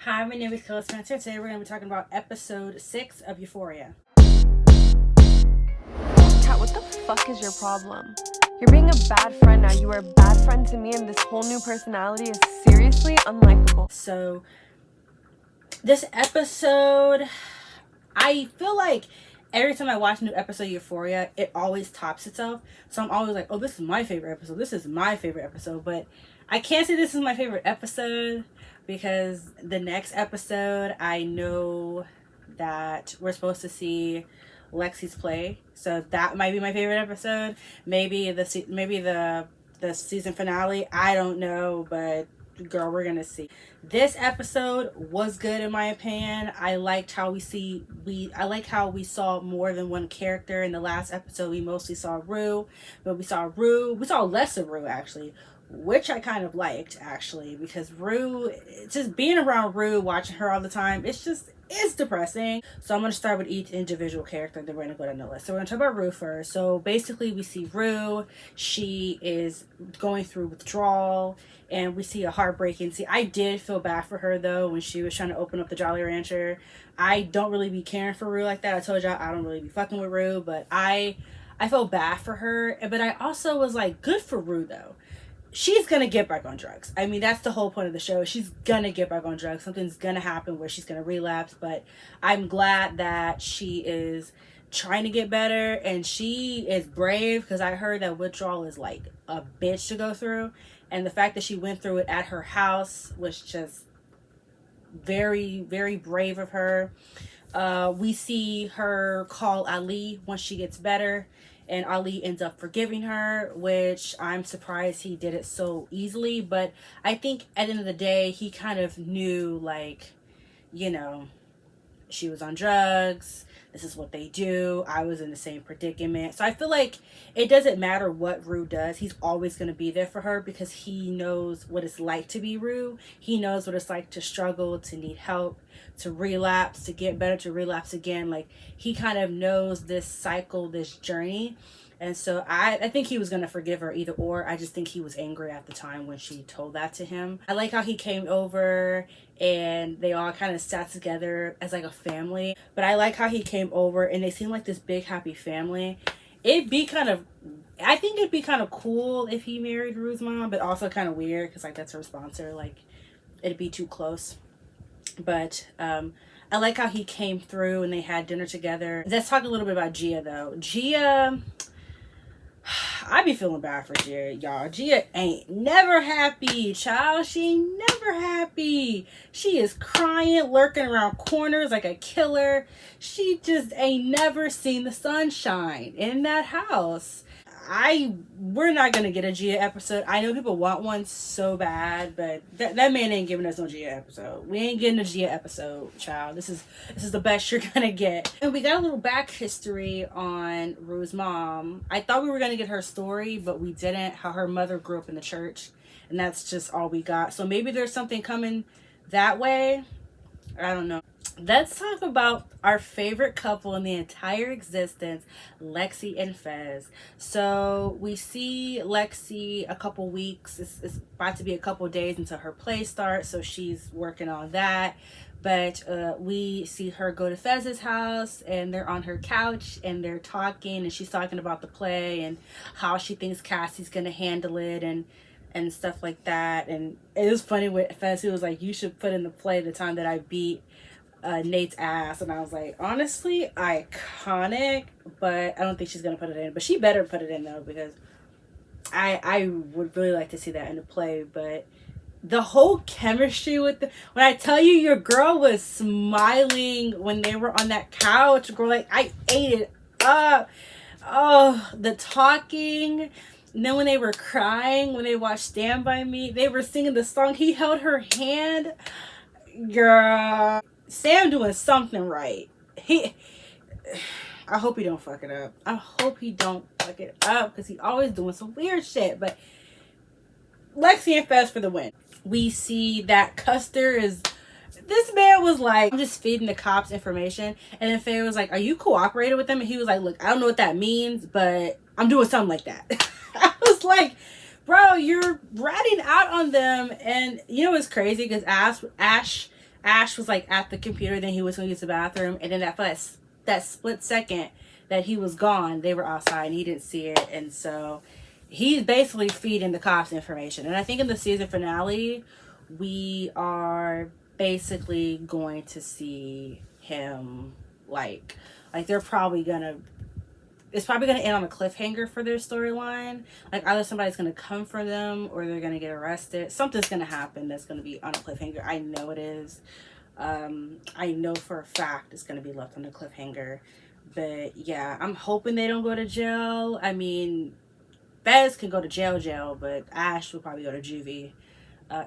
Hi, my name is Kaylaspence. Today we're going to be talking about episode 6 of Euphoria. Kat, what the fuck is your problem? You're being a bad friend now. You were a bad friend to me, and this whole new personality is seriously unlikable. So, this episode, I feel like every time I watch a new episode of Euphoria, it always tops itself. So I'm always like, oh, this is my favorite episode. This is my favorite episode. But I can't say this is my favorite episode because the next episode, I know that we're supposed to see Lexi's play, so that might be my favorite episode. Maybe the season finale. I don't know, but girl, we're gonna see. This episode was good in my opinion. I liked how we saw more than one character. In the last episode, we mostly saw Rue, but we saw less of Rue actually, which I kind of liked actually, because Rue, just being around Rue, watching her all the time, it's depressing. So I'm going to start with each individual character, then we're going to go down the list. So we're going to talk about Rue first. So basically we see Rue, she is going through withdrawal, and we see a heartbreaking scene. I did feel bad for her though when she was trying to open up the Jolly Rancher. I don't really be caring for Rue like that. I told y'all I don't really be fucking with Rue, but I felt bad for her. But I also was like, good for Rue though. She's gonna get back on drugs. I mean, that's the whole point of the show. She's gonna get back on drugs. Something's gonna happen where she's gonna relapse. But I'm glad that she is trying to get better, and she is brave, because I heard that withdrawal is like a bitch to go through, and the fact that she went through it at her house was just very, very brave of her. We see her call Ali once she gets better, and Ali ends up forgiving her, which I'm surprised he did it so easily. But I think at the end of the day, he kind of knew, like, you know, she was on drugs. This is what they do. I was in the same predicament. So I feel like it doesn't matter what Rue does. He's always going to be there for her, because he knows what it's like to be Rue. He knows what it's like to struggle, to need help, to relapse, to get better, to relapse again. Like, he kind of knows this cycle, this journey. And so I think he was going to forgive her either or. I just think he was angry at the time when she told that to him. I like how he came over and they all kind of sat together as like a family. But I like how he came over and they seemed like this big happy family. I think it'd be kind of cool if he married Rue's mom, but also kind of weird because like that's her sponsor. Like, it'd be too close. But I like how he came through and they had dinner together. Let's talk a little bit about Gia though. Gia, I be feeling bad for Gia, y'all. Gia ain't never happy, child. She ain't never happy. She is crying, lurking around corners like a killer. She just ain't never seen the sunshine in that house. We're not gonna get a Gia episode. I know people want one so bad, but that man ain't giving us no Gia episode. We ain't getting a Gia episode, child. This is the best you're gonna get. And we got a little back history on Rue's mom. I thought we were gonna get her story, but we didn't. How her mother grew up in the church, and that's just all we got. So maybe there's something coming that way. I don't know. Let's talk about our favorite couple in the entire existence, Lexi and Fez. So we see Lexi a couple weeks. It's about to be a couple days until her play starts, so she's working on that. But we see her go to Fez's house, and they're on her couch, and they're talking, and she's talking about the play and how she thinks Cassie's going to handle it, and stuff like that. And it was funny with Fez, who was like, you should put in the play the time that I beat Nate's ass. And I was like, honestly, iconic, but I don't think she's gonna put it in. But she better put it in though, because I would really like to see that in the play. But the whole chemistry with when I tell you, your girl was smiling when they were on that couch, girl, like I ate it up. Oh, the talking. And then when they were crying, when they watched Stand By Me, they were singing the song. He held her hand. Girl, Sam doing something right. I hope he don't fuck it up. I hope he don't fuck it up, because he always doing some weird shit. But Lexi and Fez for the win. We see that Custer is... This man was like, I'm just feeding the cops information. And then Faye was like, are you cooperating with them? And he was like, look, I don't know what that means, but I'm doing something like that. I was like, bro, you're ratting out on them. And you know what's crazy? Because Ash Ash was like at the computer, then he was going to use the bathroom, and then that split second that he was gone, they were outside and he didn't see it. And so he's basically feeding the cops information. And I think in the season finale, we are basically going to see him like they're probably gonna, it's probably gonna end on a cliffhanger for their storyline. Like either somebody's gonna come for them or they're gonna get arrested. Something's gonna happen that's gonna be on a cliffhanger. I know it is. I know for a fact it's gonna be left on a cliffhanger. But yeah, I'm hoping they don't go to jail. I mean, Fez can go to jail, but Ash will probably go to juvie.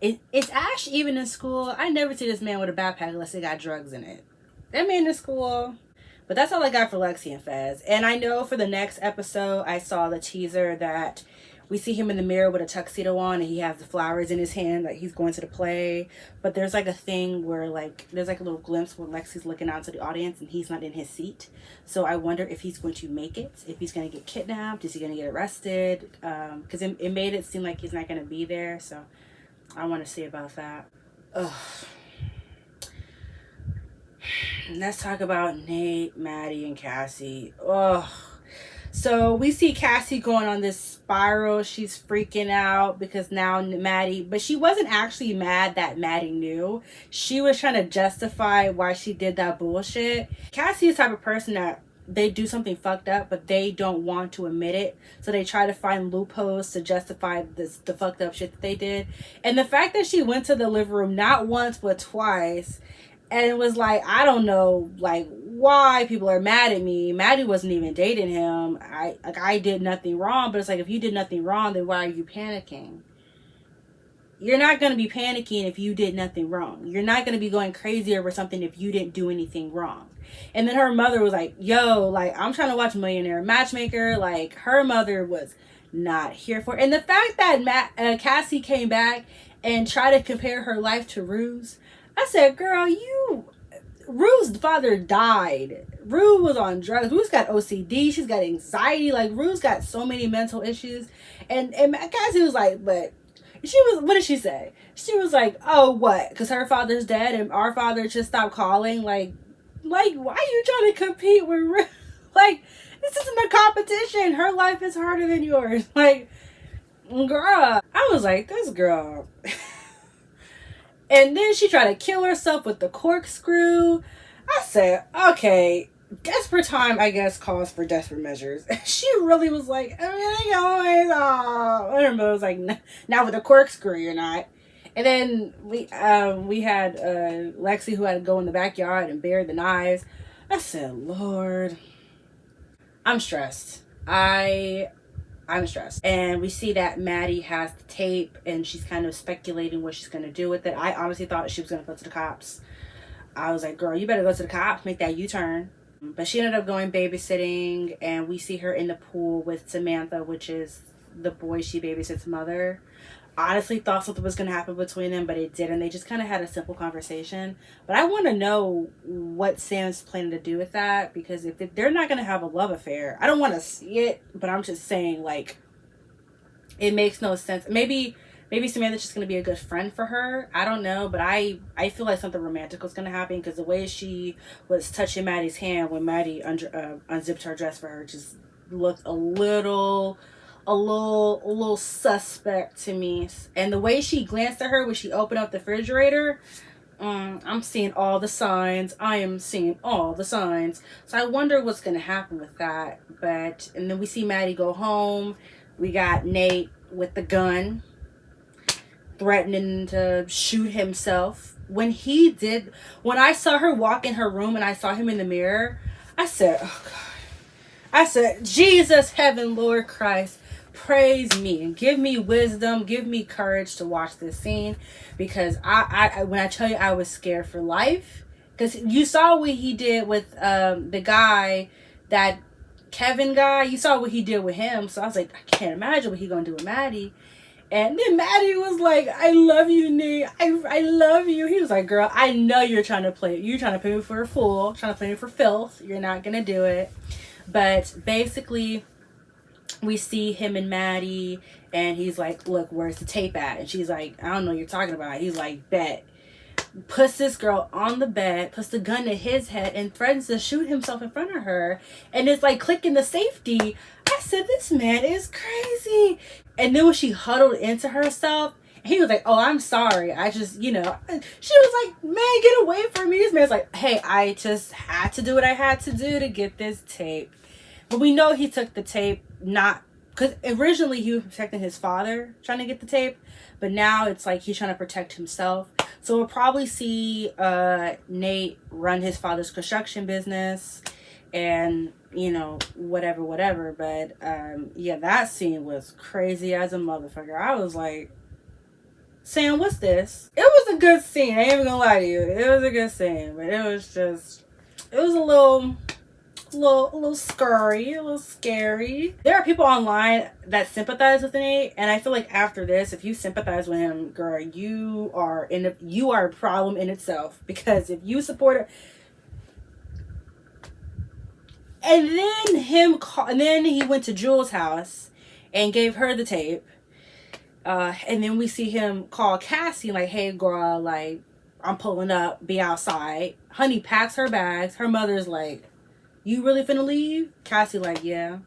Is Ash even in school? I never see this man with a backpack unless it got drugs in it. That man in school. But that's all I got for Lexi and Fez. And I know for the next episode, I saw the teaser that we see him in the mirror with a tuxedo on and he has the flowers in his hand, like he's going to the play. But there's like a thing where like there's like a little glimpse where Lexi's looking out to the audience and he's not in his seat. So I wonder if he's going to make it, if he's going to get kidnapped, is he going to get arrested? Because it made it seem like he's not going to be there. So I want to see about that. Ugh. Let's talk about Nate, Maddy, and Cassie. Ugh. So we see Cassie going on this spiral. She's freaking out because now Maddy, but she wasn't actually mad that Maddy knew. She was trying to justify why she did that bullshit. Cassie is the type of person that they do something fucked up, but they don't want to admit it. So they try to find loopholes to justify the fucked up shit that they did. And the fact that she went to the living room not once but twice, and it was like, I don't know, like, why people are mad at me. Maddy wasn't even dating him. I did nothing wrong. But it's like, if you did nothing wrong, then why are you panicking? You're not going to be panicking if you did nothing wrong. You're not going to be going crazy over something if you didn't do anything wrong. And then her mother was like, yo, like, I'm trying to watch Millionaire Matchmaker. Like, her mother was not here for it. And the fact that Cassie came back and tried to compare her life to Rue's, I said, girl, Rue's father died. Rue was on drugs. Rue's got OCD. She's got anxiety. Like, Rue's got so many mental issues. And Cassie was like, but what did she say? She was like, oh, what? Because her father's dead and our father just stopped calling? Like, why are you trying to compete with Rue? Like, this isn't a competition. Her life is harder than yours. Like, girl. I was like, this girl... And then she tried to kill herself with the corkscrew. I said, okay, desperate time, I guess, calls for desperate measures. She really was like, everything always off. And her mother was like, not with a corkscrew, you're not. And then we had Lexi, who had to go in the backyard and bury the knives. I said, Lord, I'm stressed. I'm stressed. And we see that Maddy has the tape and she's kind of speculating what she's going to do with it. I honestly thought she was going to go to the cops. I was like, girl, you better go to the cops, make that U-turn. But she ended up going babysitting, and we see her in the pool with Samantha, which is the boy she babysits' mother. Honestly thought something was going to happen between them, but it didn't. They just kind of had a simple conversation. But I want to know what Sam's planning to do with that, because if they're not going to have a love affair, I don't want to see it, but I'm just saying, like, it makes no sense. Maybe Samantha's just going to be a good friend for her. I don't know, but I feel like something romantic was going to happen, because the way she was touching Maddy's hand when Maddy unzipped her dress for her just looked a little suspect to me. And the way she glanced at her when she opened up the refrigerator, I'm seeing all the signs. I am seeing all the signs. So I wonder what's going to happen with that. And then we see Maddy go home. We got Nate with the gun threatening to shoot himself. When I saw her walk in her room and I saw him in the mirror, I said, oh God. I said, Jesus, heaven, Lord Christ, praise me and give me wisdom, give me courage to watch this scene, because I when I tell you I was scared for life, because you saw what he did with the guy, that Kevin guy. You saw what he did with him, so I was like, I can't imagine what he gonna do with Maddy. And then Maddy was like, I love you, Nate. I love you. He was like, girl, I know you're trying to play me for a fool, trying to play me for filth. You're not gonna do it. But basically, we see him and Maddy, and he's like, look, where's the tape at? And she's like, I don't know what you're talking about. He's like, bet. puts this girl on the bed, puts the gun to his head, and threatens to shoot himself in front of her. And it's like clicking the safety. I said, this man is crazy. And then when she huddled into herself, he was like, oh, I'm sorry. I just, she was like, man, get away from me. This man's like, hey, I just had to do what I had to do to get this tape. But we know he took the tape not, because originally he was protecting his father trying to get the tape. But now it's like he's trying to protect himself. So we'll probably see Nate run his father's construction business and, whatever. But, yeah, that scene was crazy as a motherfucker. I was like, Sam, what's this? It was a good scene. I ain't even gonna lie to you. It was a good scene. But it was a little scary, a little scary. There are people online that sympathize with Nate, and I feel like after this, if you sympathize with him, girl, you are a problem in itself. Because if you support it, and then he went to Jules' house and gave her the tape, and then we see him call Cassie like, hey girl, like, I'm pulling up, be outside. Honey packs her bags. Her mother's like, you really finna leave? Cassie like, yeah.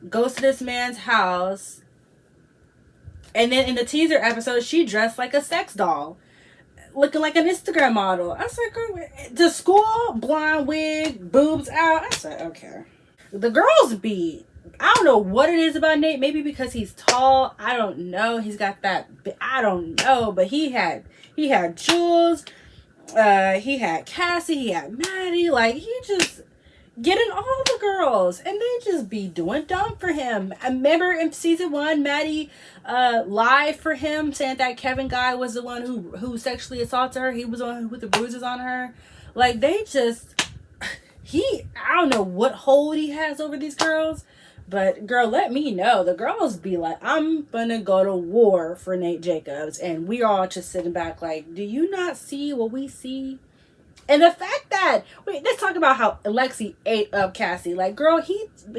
Goes to this man's house. And then in the teaser episode, she dressed like a sex doll. Looking like an Instagram model. I said, girl, to school, blonde wig, boobs out. I said, okay. The girls be, I don't know what it is about Nate. Maybe because he's tall. I don't know. He's got that, I don't know. But he had Jules. He had Cassie. He had Maddy. Like, he just getting all the girls, and they just be doing dumb for him. I remember in season 1, Maddy lied for him, saying that Kevin guy was the one who sexually assaulted her. He was the one who put the bruises on her. Like, they just, I don't know what hold he has over these girls, but girl, let me know. The girls be like, I'm gonna go to war for Nate Jacobs, and we all just sitting back like, do you not see what we see? And the fact that, let's talk about how Alexi ate up Cassie. Like, girl,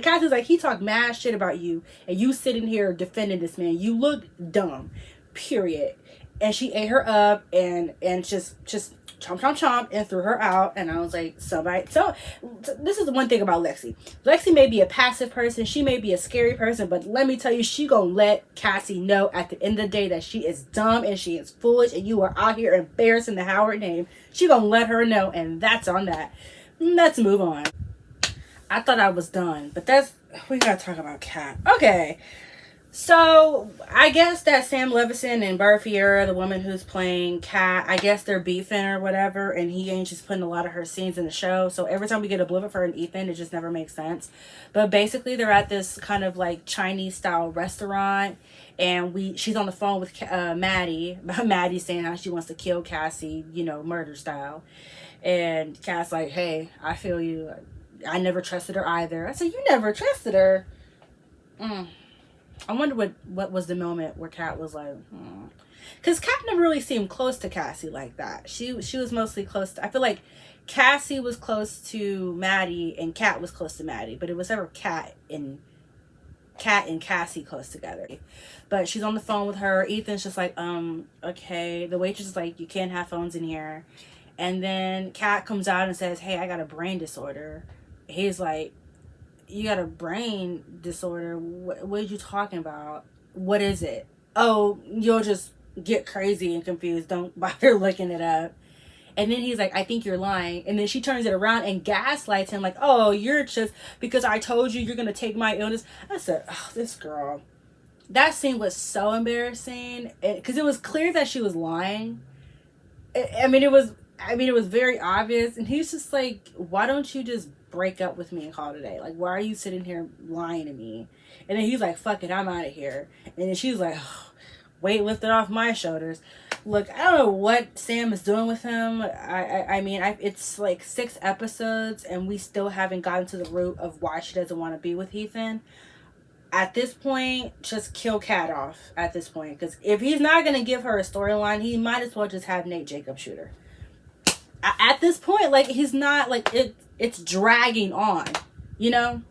Cassie's like, he talked mad shit about you, and you sitting here defending this man. You look dumb, period. And she ate her up and just chomp, and threw her out. And I was like, so this is the one thing about Lexi. Lexi may be a passive person. She may be a scary person, but let me tell you, she gonna let Cassie know at the end of the day that she is dumb and she is foolish and you are out here embarrassing the Howard name. She gonna let her know, and that's on that. Let's move on. I thought I was done, but we gotta talk about Kat. Okay. So, I guess that Sam Levinson and Barfiera, the woman who's playing Kat, I guess they're beefing or whatever, and he ain't just putting a lot of her scenes in the show. So, every time we get a blip of her and Ethan, it just never makes sense. But basically, they're at this kind of like Chinese-style restaurant, and she's on the phone with Maddy. Maddy saying how she wants to kill Cassie, murder style. And Kat's like, hey, I feel you. I never trusted her either. I said, you never trusted her? I wonder what was the moment where Kat was like, because Kat never really seemed close to Cassie like that. She was mostly close to, I feel like Cassie was close to Maddy and Kat was close to Maddy, but it was ever Kat and Cassie close together. But she's on the phone with her. Ethan's just like, okay. The waitress is like, you can't have phones in here. And then Kat comes out and says, hey, I got a brain disorder. He's like, you got a brain disorder? What are you talking about? What is it? Oh, you'll just get crazy and confused. Don't bother looking it up. And then he's like, I think you're lying. And then she turns it around and gaslights him like, oh, you're just, because I told you you're going to take my illness. I said, oh, this girl. That scene was so embarrassing. Because it was clear that she was lying. It was very obvious. And he's just like, why don't you just break up with me and call it a day? Like, why are you sitting here lying to me? And then he's like, fuck it, I'm out of here. And then she's like, oh, weight lifted off my shoulders. Look, I don't know what Sam is doing with him. It's like 6 episodes and we still haven't gotten to the root of why she doesn't want to be with Ethan. At this point, just kill Kat off at this point, because if he's not going to give her a storyline, he might as well just have Nate Jacobs shoot her. At this point, like, he's not, like, it's dragging on, and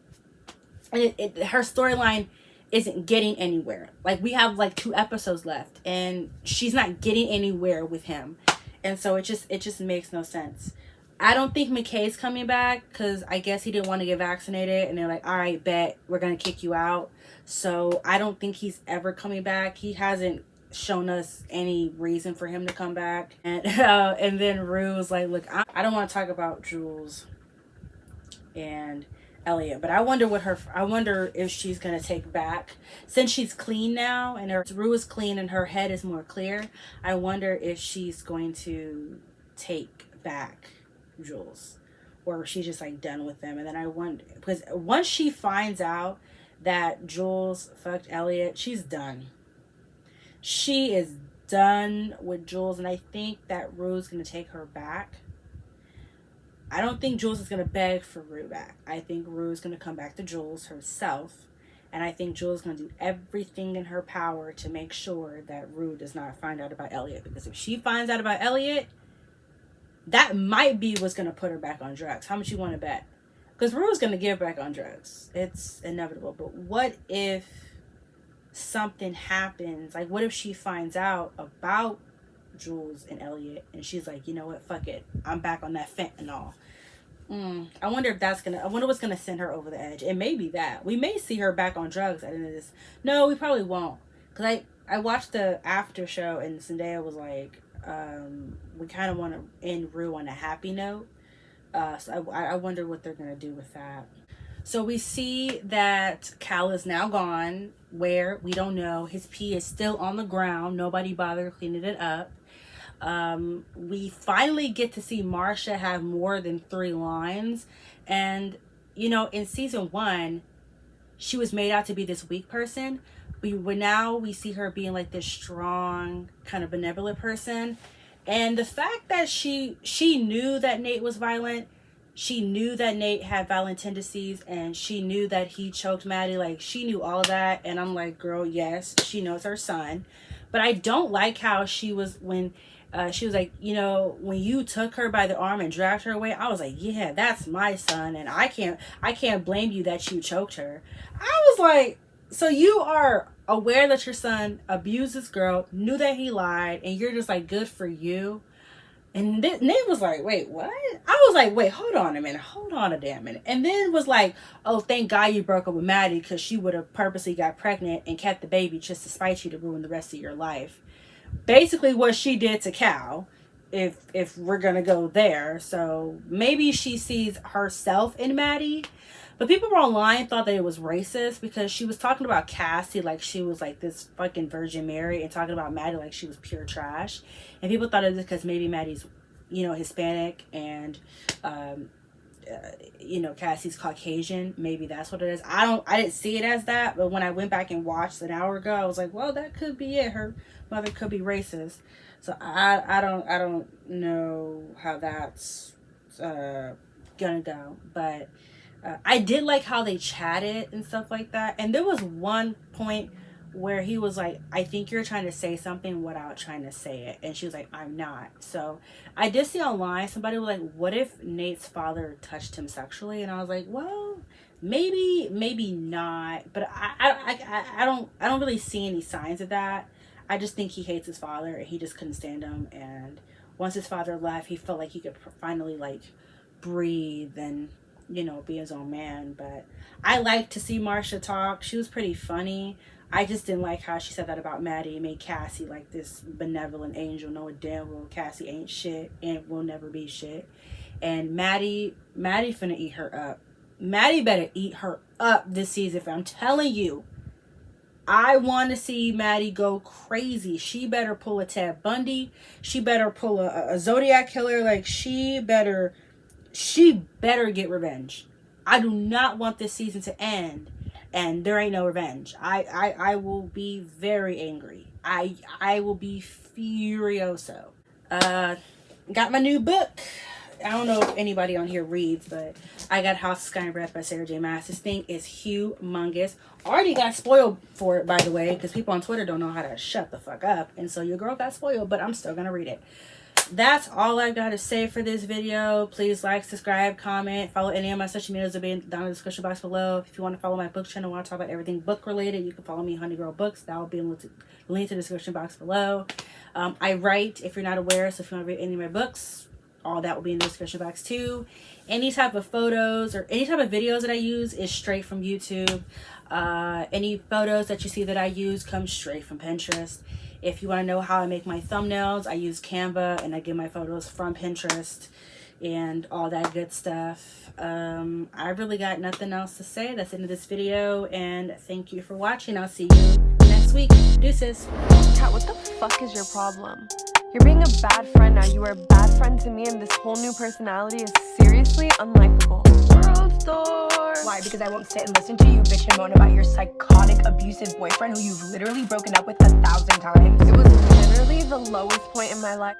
her storyline isn't getting anywhere. Like, we have like 2 episodes left and she's not getting anywhere with him. And so it just makes no sense. I don't think McKay's coming back because I guess he didn't want to get vaccinated, and they're like, all right, bet, we're going to kick you out. So I don't think he's ever coming back. He hasn't shown us any reason for him to come back. And then Rue was like, look, I don't want to talk about Jules and Elliot, but I wonder if she's going to take back, since she's clean now and her Rue is clean and her head is more clear. I wonder if she's going to take back Jules, or she's just like done with them. And then I wonder, because once she finds out that Jules fucked Elliot, she's done. She is done with Jules, and I think that Rue's gonna take her back. I don't think Jules is gonna beg for Rue back. I think Rue is gonna come back to Jules herself, and I think Jules is gonna do everything in her power to make sure that Rue does not find out about Elliot, because if she finds out about Elliot, that might be what's going to put her back on drugs. How much you want to bet? Because Rue's going to get back on drugs. It's inevitable. But what if something happens? Like, what if she finds out about Jules and Elliot, and she's like, you know what? Fuck it. I'm back on that fentanyl. I wonder if I wonder what's going to send her over the edge. It may be that. We may see her back on drugs at the end of this. No, we probably won't. Because I watched the after show, and Zendaya was like, we kind of want to end Rue on a happy note. So I wonder what they're going to do with that. So we see that Cal is now gone. Where? We don't know. His pee is still on the ground. Nobody bothered cleaning it up. We finally get to see Marcia have more than 3 lines. And, you know, in season 1, she was made out to be this weak person. Now we see her being like this strong, kind of benevolent person. And the fact that she knew that Nate was violent, she knew that Nate had violent tendencies, and she knew that he choked Maddy. Like, she knew all of that. And I'm like, girl, yes, she knows her son. But I don't like how she was when she was like, you know, when you took her by the arm and dragged her away, I was like, yeah, that's my son, and I can't blame you that you choked her. I was like, so you are aware that your son abused this girl, knew that he lied, and you're just like, good for you. And Nate was like, wait, what? I was like, wait, hold on a damn minute. And then was like, oh, thank God you broke up with Maddy, because she would have purposely got pregnant and kept the baby just to spite you, to ruin the rest of your life. Basically what she did to Cal, if we're gonna go there. So maybe she sees herself in Maddy. But people were online thought that it was racist because she was talking about Cassie like she was like this fucking Virgin Mary, and talking about Maddy like she was pure trash. And people thought it was because maybe Maddy's, you know, Hispanic, and you know, Cassie's Caucasian. Maybe that's what it is. I didn't see it as that, but when I went back and watched an hour ago, I was like, well, that could be it. Her mother could be racist. So I don't know how that's gonna go, but I did like how they chatted and stuff like that. And there was one point where he was like, I think you're trying to say something without trying to say it. And she was like, I'm not. So I did see online, somebody was like, what if Nate's father touched him sexually? And I was like, well, maybe not. But I don't really see any signs of that. I just think he hates his father, and he just couldn't stand him. And once his father left, he felt like he could finally like breathe and, you know, be his own man. But I like to see Marcia talk. She was pretty funny. I just didn't like how she said that about Maddy. It made Cassie like this benevolent angel, knowing damn well Cassie ain't shit and will never be shit. And Maddy finna eat her up. Maddy better eat her up this season. I'm telling you, I want to see Maddy go crazy. She better pull a Ted Bundy. She better pull a Zodiac killer. Like, she better get revenge. I do not want this season to end and there ain't no revenge. I will be very angry. I will be furioso. Got my new book. I don't know if anybody on here reads, but I got House of Sky and Breath by Sarah J. Maas. This thing is humongous. Already got spoiled for it, by the way, because people on Twitter don't know how to shut the fuck up. And so your girl got spoiled, but I'm still going to read it. That's all I've got to say for this video. Please like, subscribe, comment, follow any of my social medias. Will be down in the description box below. If you want to follow my book channel, want to talk about everything book related, you can follow me, Honeygirl Books. That will be linked to the description box below. I write, if you're not aware, so if you want to read any of my books, all that will be in the description box too. Any type of photos or any type of videos that I use is straight from YouTube. Any photos that you see that I use come straight from Pinterest. If you want to know how I make my thumbnails, I use Canva and I get my photos from Pinterest and all that good stuff. I really got nothing else to say. That's the end of this video, and thank you for watching. I'll see you next week. Deuces. Kat, what the fuck is your problem? You're being a bad friend now. You were a bad friend to me, and this whole new personality is seriously unlikable. World Store! Why? Because I won't sit and listen to you bitch and moan about your psychotic, abusive boyfriend who you've literally broken up with 1,000 times. It was literally the lowest point in my life.